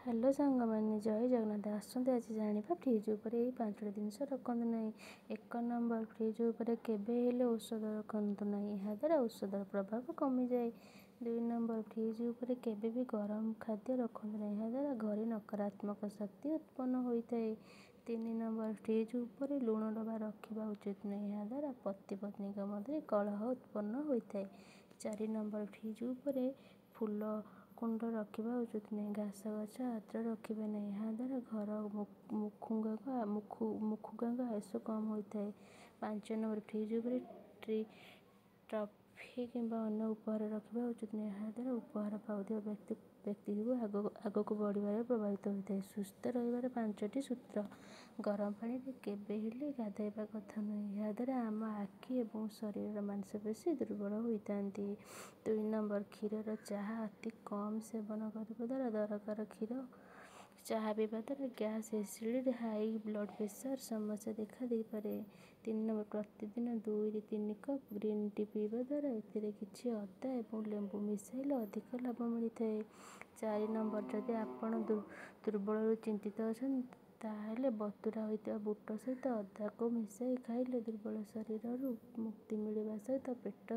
Hello सांग मैंने जय जगन्नाथ आसते आज जाना फ्रिज उपर यही 5टी जिनस रखु ना। 1 नंबर फ्रिज उपर केबे औषध रखु ना, यहाँ द्वारा औषधर प्रभाव कमी जाए। 2 नंबर फ्रिज उपर केबे भी गरम खाद्य रखु ना, यहाँ द्वारा घरे नकारात्मक शक्ति उत्पन्न होता है। 3 नंबर फ्रिज उपर लुण डबा रखा उचित नहीं, यहाँ द्वारा पति पत्नी मध्य कलह उत्पन्न होता है। 4 नंबर फ्रिज उपर फूल कुंड रखा उचित नहीं, घास गछ आद्र रखिए नहीं, यहाँ द्वारा घर मुखुगा आयुष कम होता है। 5 नंबर फ्रिज उपर ट्रॉफी किंबा अन्य उपहार रखा उचित नहीं, यहाँ द्वारा उपहार पाउଥିବା व्यक्ति को आग को बढ़िया प्रभावित होता है। सुस्थ रही 5टी सूत्र। गरम पानी केबे गाधेवा कथा नुहे, यहाँ द्वारा आम आखि और शरीर मांसपेशी दुर्बल होता है। 2 नंबर क्षीर चाह अति कम सेवन करने द्वारा दरकार क्षीर चाह पीवा द्वारा gas acidity high blood pressure समस्या देखा दे पारे। 3 नंबर प्रतिदिन 2-3 कप ग्रीन टी पीवा द्वारा एथिरे किछि अदा और लेंबू मिसाइले अधिक लाभ मिलता है। 4 नंबर जदि आपण दुर्बल चिंतित अच्छा ताहले बतुरा होता बुट सहित अदा को मिसाई खाइले दुर्बल शरीर मुक्ति मिलवा सहित पेट